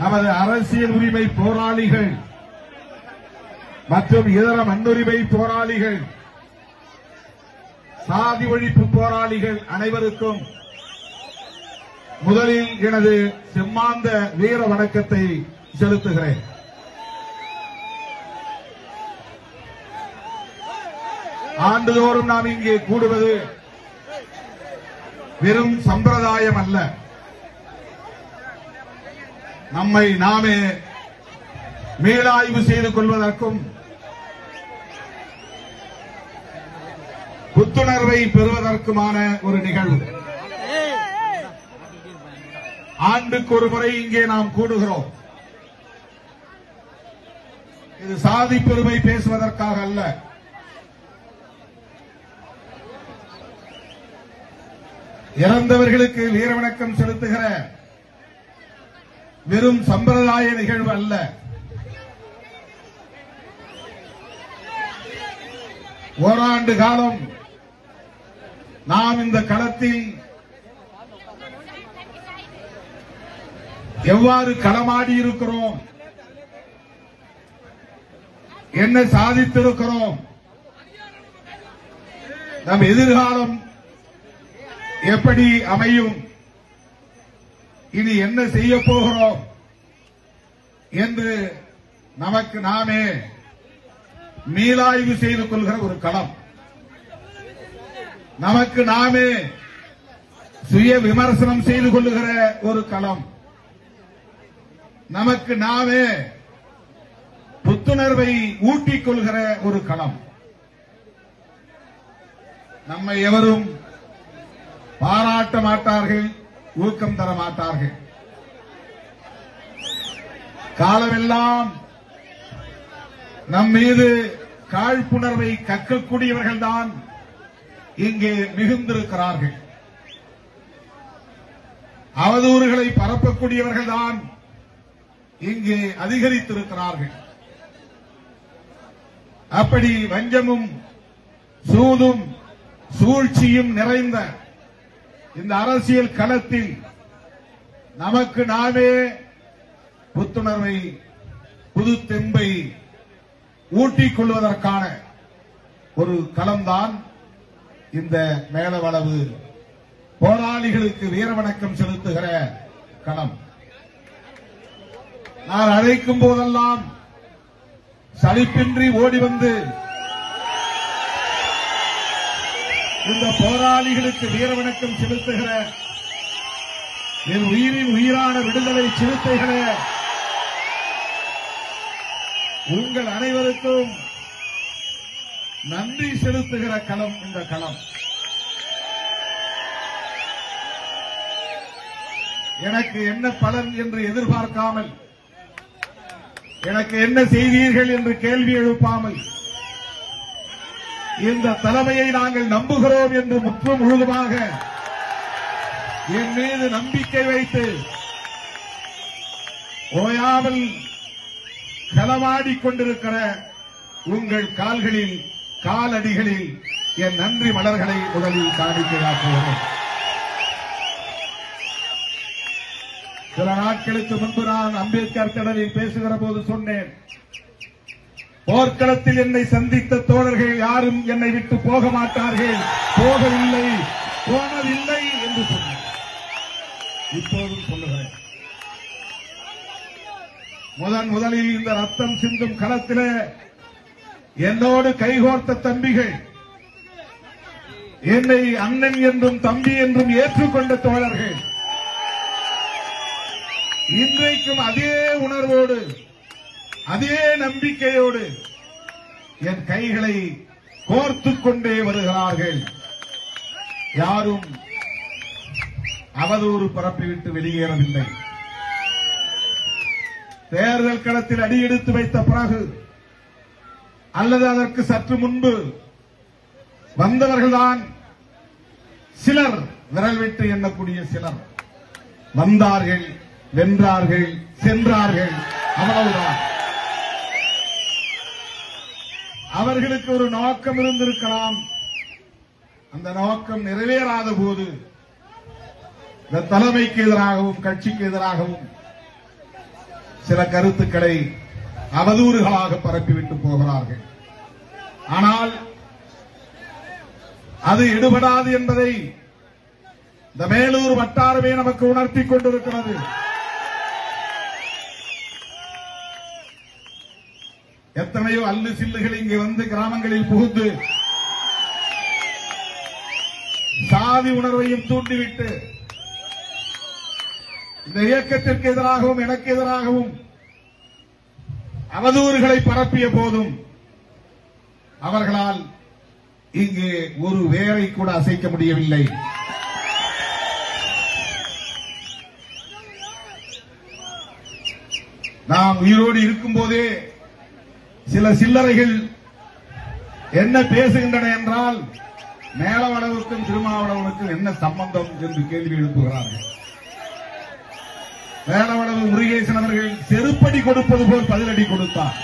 நமது அரசியல் உரிமை போராளிகள் மற்றும் இதர மண்ணுரிமை போராளிகள், சாதி ஒழிப்பு போராளிகள் அனைவருக்கும் முதலில் எனது செம்மாந்த வீர வணக்கத்தை செலுத்துகிறேன். ஆண்டுதோறும் நாம் இங்கே கூடுவது வெறும் சம்பிரதாயம் அல்ல, நம்மை நாமே மீளாய்வு செய்து கொள்வதற்கும் புத்துணர்வை பெறுவதற்குமான ஒரு நிகழ்வு. ஆண்டுக்கு ஒரு முறை இங்கே நாம் கூடுகிறோம். இது சாதி பெருமை பேசுவதற்காக அல்ல, இறந்தவர்களுக்கு வீரவணக்கம் செலுத்துகிற வெறும் சம்பிரதாய நிகழ்வு அல்ல. ஓராண்டு காலம் நாம் இந்த களத்தில் எவ்வாறு களமாடி இருக்கிறோம், என்ன சாதித்திருக்கிறோம், நம் எதிர்காலம் எப்படி அமையும், இனி என்ன செய்ய போகிறோம் என்று நமக்கு நாமே மீளாய்வு செய்து கொள்கிற ஒரு களம், நமக்கு நாமே சுய விமர்சனம் செய்து கொள்ளுகிற ஒரு களம், நமக்கு நாமே புத்துணர்வை ஊட்டிக் கொள்கிற ஒரு களம். நம்மை எவரும் பாராட்ட மாட்டார்கள், ஊக்கம் தர மாட்டார்கள். காலமெல்லாம் நம் மீது காழ்ப்புணர்வை கக்கக்கூடியவர்கள்தான் இங்கே மிகுந்திருக்கிறார்கள். அவதூறுகளை பரப்பக்கூடியவர்கள்தான் இங்கே அதிகரித்திருக்கிறார்கள். அப்படி வஞ்சமும் சூதும் சூழ்ச்சியும் நிறைந்த இந்த அரசியல் களத்தில் நமக்கு நாமே புத்துணர்வை, புது தெம்பை ஊட்டிக் கொள்வதற்கான ஒரு களம்தான் இந்த மேலவளவு போராளிகளுக்கு வீரவணக்கம் செலுத்துகிற களம். நான் அழைக்கும் போதெல்லாம் சலிப்பின்றி ஓடி வந்து இந்த போராளிகளுக்கு வீரவணக்கம் செலுத்துகிற என் உயிரின் உயிரான விடுதலை சிறுத்தைகளே, உங்கள் அனைவருக்கும் நன்றி செலுத்துகிற களம் இந்த களம். எனக்கு என்ன பலன் என்று எதிர்பார்க்காமல், எனக்கு என்ன செய்தீர்கள் என்று கேள்வி எழுப்பாமல், இந்த தலைமையை நாங்கள் நம்புகிறோம் என்று முற்று முழுதுமாக என் மீது நம்பிக்கை வைத்து ஓயாமல் களமாடிக் கொண்டிருக்கிற உங்கள் கால்களில், காலடிகளில் என் நன்றி மலர்களை முதலில் காணிக்கையாக்குகிறேன். சில நாட்களுக்கு முன்பு நான் அம்பேத்கர் திடலில் பேசுகிற போது சொன்னேன், போர்க்களத்தில் என்னை சந்தித்த தோழர்கள் யாரும் என்னை விட்டு போக மாட்டார்கள், போகவில்லை, போனதில்லை என்று சொன்னேன். இப்போதும் சொல்லுகிறேன், முதலில் இந்த ரத்தம் சிந்தும் களத்திலே என்னோடு கைகோர்த்த தம்பிகள், என்னை அண்ணன் என்றும் தம்பி என்றும் ஏற்றுக்கொண்ட தோழர்கள், இன்றைக்கும் அதே உணர்வோடு, அதே நம்பிக்கையோடு என் கைகளை கோர்த்துக் கொண்டே வருகிறார்கள். யாரும் அவதூறு பரப்பிவிட்டு வெளியேறவில்லை. தேர்தல் களத்தில் அடியெடுத்து வைத்த பிறகு அல்லது அதற்கு சற்று முன்பு வந்தவர்கள்தான் சிலர், விரல் விட்டு எண்ணக்கூடிய சிலர் வந்தார்கள், வென்றார்கள், சென்றார்கள், அவ்வளவுதான். அவர்களுக்கு ஒரு நோக்கம் இருந்திருக்கலாம். அந்த நோக்கம் நிறைவேறாத போது இந்த தலைமைக்கு எதிராகவும் கட்சிக்கு எதிராகவும் சில கருத்துக்களை அவதூறுகளாக பரப்பிவிட்டு போகிறார்கள். ஆனால் அது எடுபடாது என்பதை இந்த மேலூர் வட்டாரமே நமக்கு உணர்த்திக் கொண்டிருக்கிறது. எத்தனையோ அல்லு சில்லுகள் இங்கே வந்து கிராமங்களில் புகுந்து சாதி உணர்வையும் தூண்டிவிட்டு இந்த இயக்கத்திற்கு எதிராகவும் எனக்கு எதிராகவும் அவதூறுகளை பரப்பிய போதும் அவர்களால் இங்கு ஒரு வேரை கூட அசைக்க முடியவில்லை. நாம் உயிரோடு இருக்கும் போதே சில சில்லறைகள் என்ன பேசுகின்றன என்றால், மேலவளவுக்கும் திருமாவளவனுக்கும் என்ன சம்பந்தம் என்று கேள்வி எழுப்புகிறார்கள். மேலவளவு முருகேசன் அவர்கள் செருப்படி கொடுப்பது போல் பதிலடி கொடுத்தார்.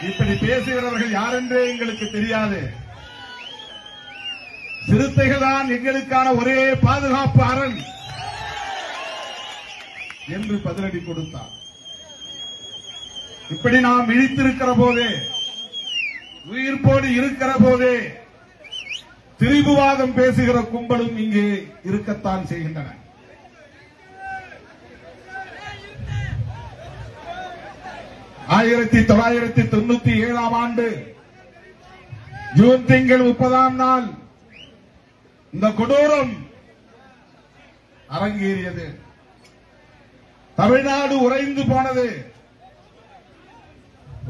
இப்படி பேசுகிறவர்கள் யாரென்றே எங்களுக்கு தெரியாது. சிறுத்தைகள் தான் எங்களுக்கான ஒரே பாதுகாப்பு அரண் என்று பதிலடி கொடுத்தார். இப்படி நாம் விழித்திருக்கிற போதே, உயிர்ப்போடு இருக்கிற போதே திரிபுவாதம் பேசுகிற கும்பலும் இங்கே இருக்கத்தான் செய்கின்றன. ஆயிரத்தி 1997 ஆண்டு ஜூன் திங்கள் 30ஆம் நாள் இந்த கொடூரம் அரங்கேறியது. தமிழ்நாடு உறைந்து போனது.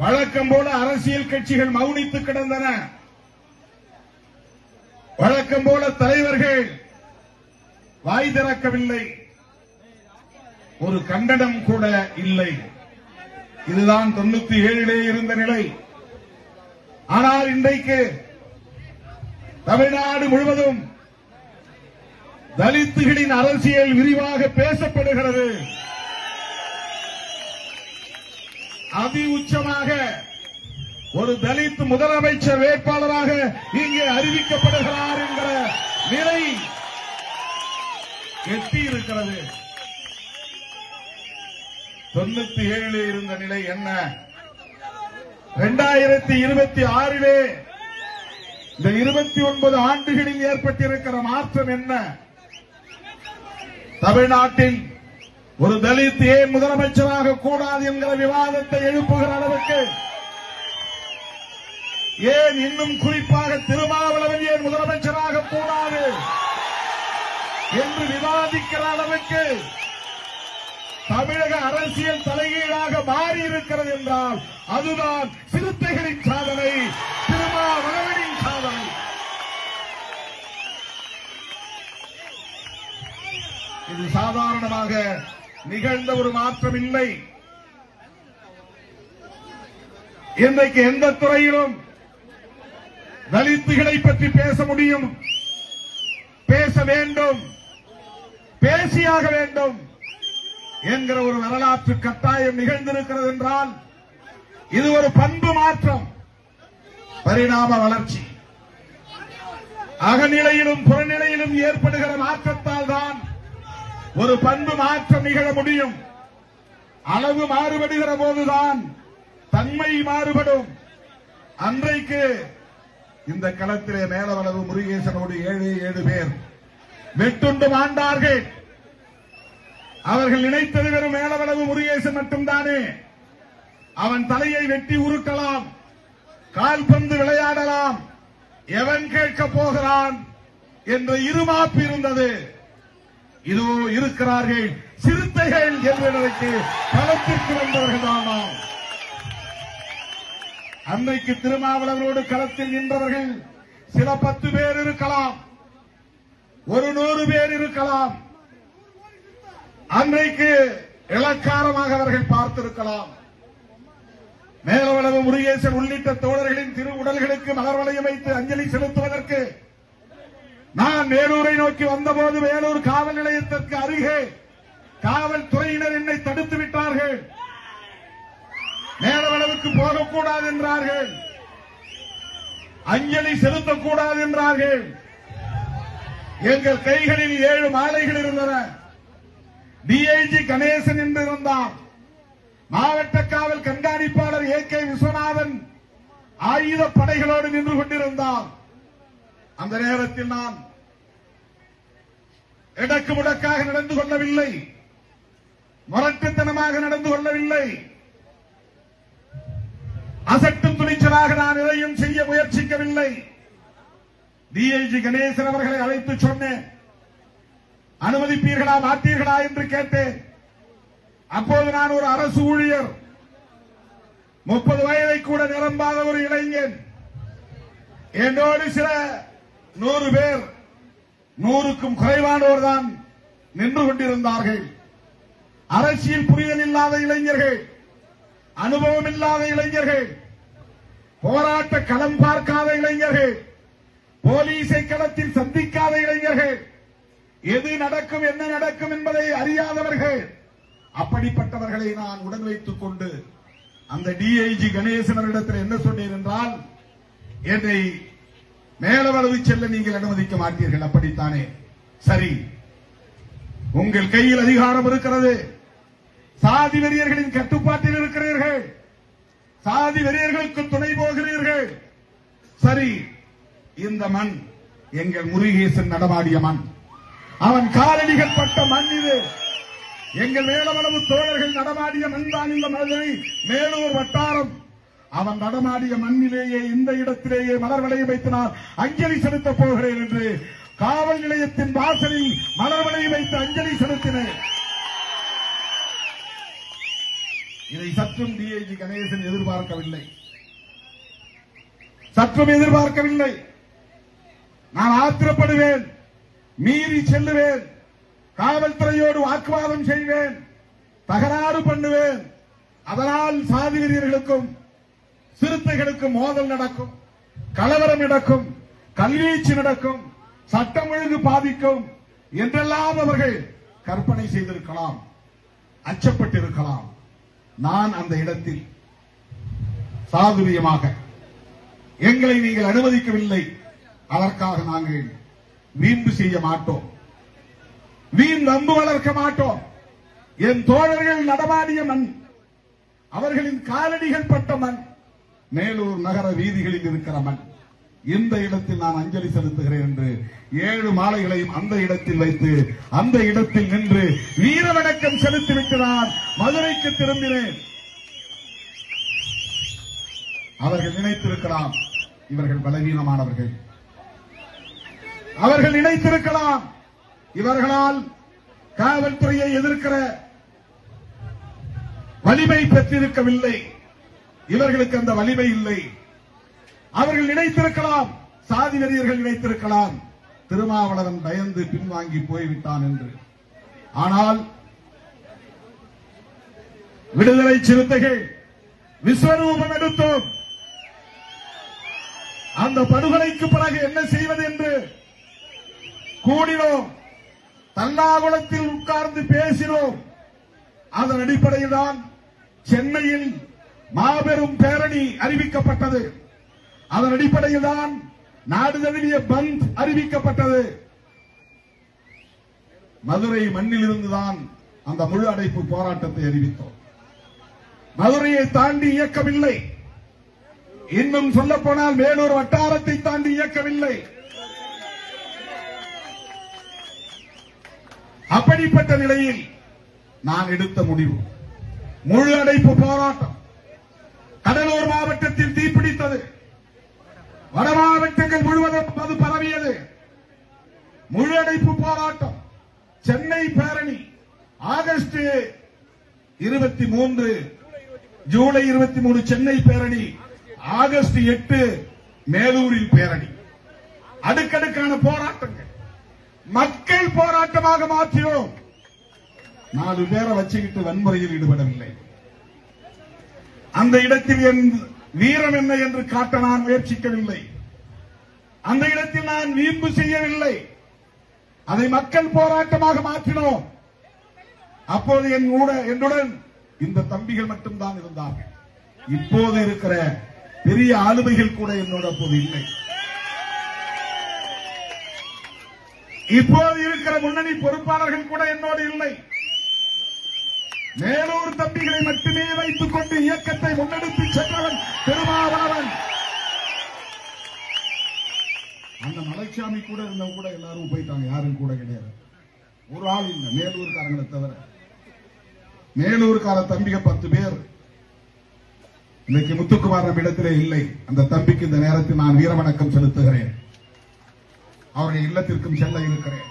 வழக்கம் போல அரசியல் கட்சிகள் மௌனித்து கிடந்தன. வழக்கம் போல தலைவர்கள் வாய் திறக்கவில்லை. ஒரு கண்டனம் கூட இல்லை. இதுதான் 97 இருந்த நிலை. ஆனால் இன்றைக்கு தமிழ்நாடு முழுவதும் தலித்துகளின் அரசியல் விரிவாக பேசப்படுகிறது. அதி உச்சமாக ஒரு தலித் முதலமைச்சர் வேட்பாளராக இங்கே அறிவிக்கப்படுகிறார் என்கிற நிலை எட்டியிருக்கிறது. 97 இருந்த நிலை என்ன? 2026 இந்த 29 ஆண்டுகளில் ஏற்பட்டிருக்கிற மாற்றம் என்ன? தமிழ்நாட்டில் ஒரு தலித் ஏன் முதலமைச்சராக கூடாது என்கிற விவாதத்தை எழுப்புகிற அளவுக்கு, ஏன் இன்னும் குறிப்பாக திருமாவளவன் ஏன் முதலமைச்சராக கூடாது என்று விவாதிக்கிற அளவுக்கு தமிழக அரசியல் தலைகீழாக மாறியிருக்கிறது என்றால் அதுதான் சிறுத்தைகளின் சாதனை, திருமாவளவனின் சாதனை. இது சாதாரணமாக நிகழ்ந்த ஒரு மாற்றம் இல்லை. இன்றைக்கு எந்த துறையிலும் தலித்துகளை பற்றி பேச முடியும், பேச வேண்டும், பேசியாக வேண்டும் என்கிற ஒரு வரலாற்று கட்டாயம் நிகழ்ந்திருக்கிறது என்றால் இது ஒரு பண்பு மாற்றம், பரிணாம வளர்ச்சி. அகநிலையிலும் புறநிலையிலும் ஏற்படுகிற மாற்றத்தால் தான் ஒரு பண்பு மாற்றம் நிகழ முடியும். அளவு மாறுபடுகிற போதுதான் தன்மை மாறுபடும். அன்றைக்கு இந்த களத்திலே மேலவளவு முருகேசனோடு 7 பேர் வெட்டுண்டு மாண்டார்கள். அவர்கள் நினைத்தது வெறும் மேலவளவு முருகேசன் மட்டும்தானே. அவன் தலையை வெட்டி உருட்டலாம், கால்பந்து விளையாடலாம், எவன் கேட்க போகிறான் என்ற இருமாப்பு இருந்தது. இதோ இருக்கிறார்கள் சிறுத்தைகள் என்பதற்கு களத்திற்கு வந்தவர்கள் தான். அன்றைக்கு திருமாவளவனோடு களத்தில் நின்றவர்கள் சில 10 பேர் இருக்கலாம், ஒரு 100 பேர் இருக்கலாம். அன்றைக்கு இலக்காரமாக அவர்கள் பார்த்திருக்கலாம். மேலவளவு முருகேசன் உள்ளிட்ட தோழர்களின் திரு உடல்களுக்கு மலர் வளையம் வைத்து அஞ்சலி செலுத்துவதற்கு நான் வேலூரை நோக்கி வந்தபோது வேலூர் காவல் நிலையத்திற்கு அருகே காவல்துறையினர் என்னை தடுத்து விட்டார்கள். மேலவளவுக்கு போகக்கூடாது என்றார்கள், அஞ்சலி செலுத்தக்கூடாது என்றார்கள். எங்கள் கைகளில் 7 மாலைகள் இருந்தன. டிஐஜி கணேசன் என்று இருந்தார். மாவட்ட காவல் கண்காணிப்பாளர் AK விஸ்வநாதன் ஆயுத படைகளோடு நின்று கொண்டிருந்தார். அந்த நேரத்தில் நான் எடக்கு முடக்காக நடந்து கொள்ளவில்லை, முரட்டுத்தனமாக நடந்து கொள்ளவில்லை, அசட்டும் துணிச்சலாக நான் எதையும் செய்ய முயற்சிக்கவில்லை. டிஐஜி கணேசன் அவர்களை அழைத்து சொன்னேன், அனுமதிப்பீர்களா மாட்டீர்களா என்று கேட்டேன். அப்போது நான் ஒரு அரசு ஊழியர், 30 வயதை கூட நிரம்பாத ஒரு இளைஞன். என்னோடு சில 100 பேர், 100க்கும் குறைவானோர் தான் நின்று கொண்டிருந்தார்கள். அரசியல் புரிதல் இல்லாத இளைஞர்கள், அனுபவம் இல்லாத இளைஞர்கள், போராட்ட களம் பார்க்காத இளைஞர்கள், போலீசை களத்தில் சந்திக்காத இளைஞர்கள், எது நடக்கும் என்ன நடக்கும் என்பதை அறியாதவர்கள். அப்படிப்பட்டவர்களை நான் உடன் வைத்துக் கொண்டு அந்த டிஐஜி கணேசன் அவரிடத்தில் என்ன சொன்னேன் என்றால், என்னை மேலவளவு செல்ல நீங்கள் அனுமதிக்க மாட்டீர்கள், அப்படித்தானே? சரி, உங்கள் கையில் அதிகாரம் இருக்கிறது, சாதி வெறியர்களின் கட்டுப்பாட்டில் இருக்கிறீர்கள், சாதி வெறியர்களுக்கு துணை போகிறீர்கள். சரி, இந்த மண் எங்கள் முருகேசன் நடமாடிய மண், அவன் காலடிகள் பட்ட மண் இது. எங்கள் மேலவளவு தோழர்கள் நடமாடிய மண் தான் இந்த மதுரை மேலூர் வட்டாரம். அவன் நடமாடிய மண்ணிலேயே இந்த இடத்திலேயே மலர் வளையம் வைத்து நான் அஞ்சலி செலுத்தப் போகிறேன் என்று காவல் நிலையத்தின் வாசலில் மலர் வளையம் வைத்து அஞ்சலி செலுத்தினேன். இதை சற்றும் டிஐஜி கணேசன் எதிர்பார்க்கவில்லை, சற்றும் எதிர்பார்க்கவில்லை. நான் ஆத்திரப்படுவேன், மீறி செல்லுவேன், காவல்துறையோடு வாக்குவாதம் செய்வேன், தகராறு பண்ணுவேன். அதனால் சாதி வெறியர்களுக்கும் சிறுத்தைகளுக்கும் மோதல் நடக்கும், கலவரம் நடக்கும், கல்வீச்சு நடக்கும், சட்டம் ஒழுங்கு பாதிக்கும் என்றெல்லாம் அவர்கள் கற்பனை செய்திருக்கலாம், அச்சப்பட்டிருக்கலாம். நான் அந்த இடத்தில் சாதுரியமாக, எங்களை நீங்கள் அனுமதிக்கவில்லை, அதற்காக நாங்கள் வீம்பு செய்ய மாட்டோம், வீண் நம்பு வளர்க்க மாட்டோம். என் தோழர்கள் நடமாடிய மண், அவர்களின் காலடிகள் பட்ட மண், மேலூர் நகர வீதிகளில் இருக்கிற மண். இந்த இடத்தில் நான் அஞ்சலி செலுத்துகிறேன் என்று 7 மாலைகளையும் அந்த இடத்தில் வைத்து அந்த இடத்தில் நின்று வீர வணக்கம் செலுத்திவிட்டு நான் மதுரைக்கு திரும்பினேன். அவர்கள் நினைத்திருக்கலாம் இவர்கள் பலவீனமானவர்கள், அவர்கள் நினைத்திருக்கலாம் இவர்களால் காவல்துறையை எதிர்க்கிற வலிமை பெற்றிருக்கவில்லை, இவர்களுக்கு அந்த வலிமை இல்லை. அவர்கள் நினைத்திருக்கலாம், சாதி வெறியர்கள் நினைத்திருக்கலாம், திருமாவளவன் பயந்து பின்வாங்கி போய்விட்டான் என்று. ஆனால் விடுதலை சிறுத்தைகள் விஸ்வரூபம் எடுத்தோம். அந்த படுகொலைக்கு பிறகு என்ன செய்வது என்று கூடினோம், தல்லாகுளத்தில் உட்கார்ந்து பேசினோம். அதன் அடிப்படையில் தான் சென்னையில் மாபெரும் பேரணி அறிவிக்கப்பட்டது. அதன் அடிப்படையில் தான் நாடு தழுவிய பந்த் அறிவிக்கப்பட்டது. மதுரை மண்ணில் இருந்துதான் அந்த முழு அடைப்பு போராட்டத்தை அறிவித்தோம். மதுரையை தாண்டி இயக்கவில்லை, இன்னும் சொல்ல போனால் வேலூர் வட்டாரத்தை தாண்டி இயக்கவில்லை. அப்படிப்பட்ட நிலையில் நான் எடுத்த முடிவு முழு அடைப்பு போராட்டம். கடலூர் மாவட்டத்தில் தீப்பிடித்தது, வட மாவட்டங்கள் முழுவதும் அது பரவியது. முழு அடைப்பு போராட்டம். சென்னை பேரணி ஆகஸ்ட் 23, ஜூலை 23 சென்னை பேரணி, ஆகஸ்ட் 8 மேலூரில் பேரணி. அடுக்கடுக்கான போராட்டங்கள் மக்கள் போராட்டமாக மாற்றினோம். 4 பேரை வச்சுக்கிட்டு வன்முறையில் ஈடுபடவில்லை. அந்த இடத்தில் என் வீரம் என்ன என்று காட்ட நான் முயற்சிக்கவில்லை. அந்த இடத்தில் நான் வீம்பு செய்யவில்லை. அதை மக்கள் போராட்டமாக மாற்றினோம். அப்போது என்னுடன் இந்த தம்பிகள் மட்டும்தான் இருந்தார்கள். இப்போது இருக்கிற பெரிய ஆளுமைகள் கூட என்னோட அப்போது இல்லை. இப்போது இருக்கிற முன்னணி பொறுப்பாளர்கள் கூட என்னோடு இல்லை. மேலூர் தம்பிகளை மட்டுமே வைத்துக் கொண்டு இயக்கத்தை முன்னெடுத்து சென்றவன் திருமாவளவன். அந்த மலைச்சாமி கூட இருந்தவங்க கூட எல்லாரும் போயிட்டாங்க, யாரும் கூட கிடையாது. ஒரு ஆள் இல்லை மேலூர்காரங்களை தவிர. மேலூர்கார தம்பிக 10 பேர். இன்னைக்கு முத்துக்குமார் நம்ம இடத்திலே இல்லை. அந்த தம்பிக்கு இந்த நேரத்தில் நான் வீரவணக்கம் செலுத்துகிறேன். அவருடைய இல்லத்திற்கும் செல்ல இருக்கிறேன்.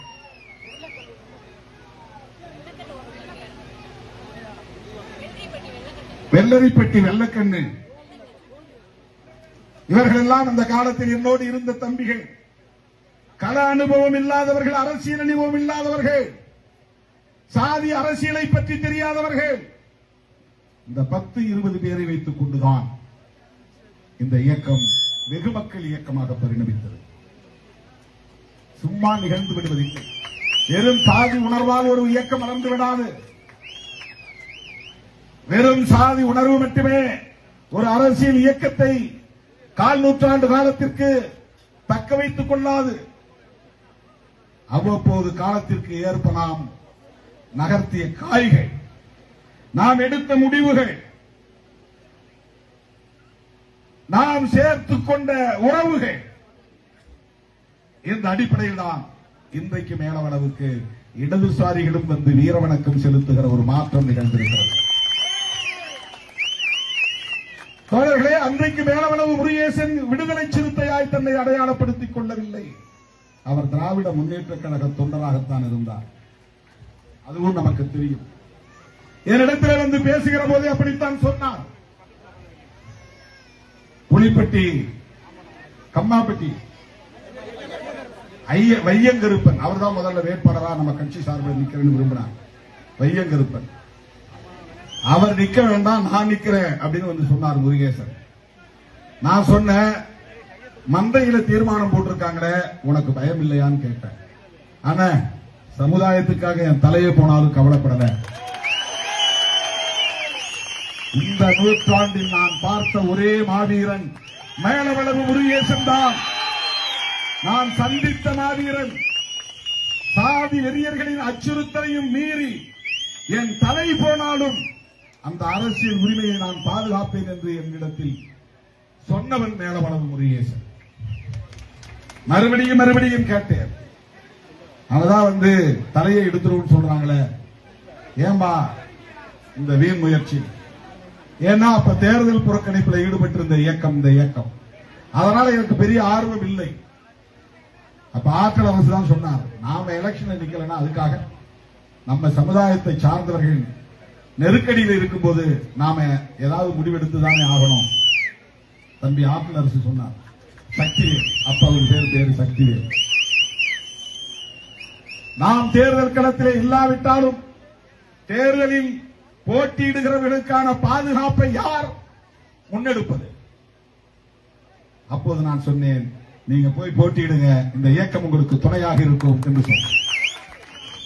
வெள்ளரிப்பட்டி வெள்ளக்கண்ணு இவர்கள் எல்லாம் அந்த காலத்தில் என்னோடு இருந்த தம்பிகள். கள அனுபவம் இல்லாதவர்கள், அரசியல் அனுபவம் இல்லாதவர்கள், சாதி அரசியலை பற்றி தெரியாதவர்கள். இந்த 10-20 பேரை வைத்துக் கொண்டுதான் இந்த இயக்கம் வெகு மக்கள் இயக்கமாக பரிணமித்தது. சும்மா நிகழ்ந்து விடுவதில்லை. வெறும் சாதி உணர்வால் ஒரு இயக்கம் வளர்ந்து விடாது. வெறும் சாதி உணர்வு மட்டுமே ஒரு அரசியல் இயக்கத்தை 1/4 நூற்றாண்டு காலத்திற்கு தக்க வைத்துக் கொள்ளாது. அவ்வப்போது காலத்திற்கு ஏற்ப நாம் நகர்த்திய காய்கள், நாம் எடுத்த முடிவுகள், நாம் சேர்த்துக் கொண்ட உறவுகள், இந்த அடிப்படையில் தான் இன்றைக்கு மேலவளவுக்கு இடதுசாரிகளும் வந்து வீரவணக்கம் செலுத்துகிற ஒரு மாற்றம் நிகழ்ந்திருக்கிறது. தோழர்களே, அன்றைக்கு மேலவளவு முருகேசன் விடுதலை சிறுத்தையாய் தன்னை அடையாளப்படுத்திக் கொள்ளவில்லை. அவர் திராவிட முன்னேற்ற கழக தொண்டராகத்தான் இருந்தார். அதுவும் நமக்கு தெரியும். என்னிடத்தில் வந்து பேசுகிற போதே அப்படித்தான் சொன்னார். புலிப்பட்டி, கம்மாப்பட்டி வையங்கருப்பன் அவர்தான் முதல்ல வேட்பாளரா நம்ம கட்சி சார்பில் நிக்கிறேன்னு விரும்பினார். வையங்கருப்பன் அவர் நிக்க வேண்டாம், நான் நிக்கிறேன் அப்படின்னு வந்து சொன்னார் முருகேசன். நான் சொன்னேன், மந்தையில தீர்மானம் போட்டிருக்காங்களே, உனக்கு பயம் இல்லையான்னு கேட்டேன். ஆனா சமுதாயத்துக்காக என் தலையே போனாலும் கவலைப்படல. இந்த நூற்றாண்டில் நான் பார்த்த ஒரே மாவீரன் மேலவளவு முருகேசன் தான். நான் சந்தித்த மாவீரன். சாதி வெறியர்களின் அச்சுறுத்தலையும் மீறி என் தலை போனாலும் அந்த அரசியல் உரிமையை நான் பாதுகாப்பேன் என்று என்னிடத்தில் சொன்னவன் மேலவளவு முருகேசன். மறுபடியும் கேட்டேன். அவதான் வந்து தலையை எடுத்துருவோம்னு சொல்றாங்களே, ஏன்பா இந்த வீண் முயற்சி? ஏன்னா அப்ப தேர்தல் புறக்கணிப்பில் ஈடுபட்டிருந்த இயக்கம் இந்த இயக்கம். அதனால எனக்கு பெரிய ஆர்வம் இல்லை. அப்ப ஆற்றல் அரசு தான் சொன்னார், நாம எலெக்ஷன் நிக்கலன்னா அதுக்காக நம்ம சமுதாயத்தை சார்ந்தவர்கள் நெருக்கடியில் இருக்கும்போது நாம ஏதாவது முடிவெடுத்துதானே ஆகணும். தம்பி ஆற்றல் அரசு சொன்னார். சக்திவேல், அப்ப அவர் பேரு சக்திவேல். நாம் தேர்தல் களத்திலே இல்லாவிட்டாலும் தேர்தலில் போட்டியிடுகிறவர்களுக்கான பாதுகாப்பை யார் முன்னெடுப்பது? அப்போது நான் சொன்னேன், நீங்க போய் போட்டியிடுங்க, இந்த இயக்கம் உங்களுக்கு துணையாக இருக்கும் என்று சொன்னேன்.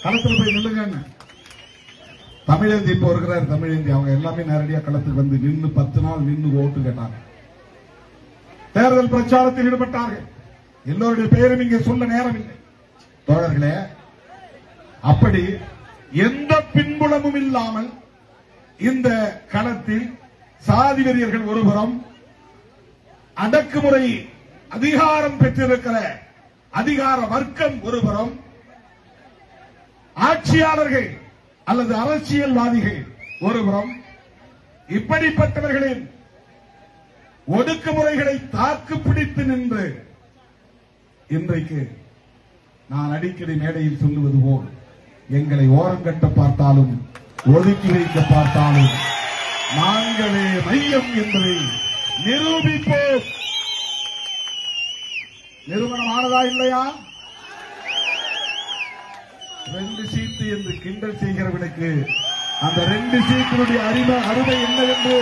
களத்தில் போய் நில்லுங்க. தமிழேந்தி இப்போ இருக்கிறார், தமிழேந்தி அவங்க எல்லாமே நேரடியாக களத்துக்கு வந்து நின்று 10 நாள் நின்று ஓட்டு கேட்டாங்க. தேர்தல் பிரச்சாரத்தில் ஈடுபட்டார்கள். எல்லோருடைய பெயரும் இங்கே சொல்ல நேரம் இல்லை. தோழர்களே, அப்படி எந்த பின்புலமும் இல்லாமல் இந்த களத்தில் சாதி வெறியர்கள் ஒருபுறம், அடக்குமுறை அதிகாரம் பெற்றிருக்கிற அதிகார வர்க்கம் ஒருபுறம், ஆட்சியாளர்கள் அல்லது அரசியல்வாதிகள் ஒருபுறம், இப்படிப்பட்டவர்களின் ஒடுக்குமுறைகளை தாக்கு பிடித்து நின்று இன்றைக்கு நான் அடிக்கடி மேடையில் சொல்லுவது போல், எங்களை ஓரங்கட்ட பார்த்தாலும் ஒதுக்கி வைக்க பார்த்தாலும் நாங்களே மையம் என்பதை நிரூபிப்போம். நிறுவனமானதா இல்லையா? 2 சீட்டு என்று கிண்டல் செய்கிறவனுக்கு அந்த 2 சீட்டினுடைய அருமை என்னவென்று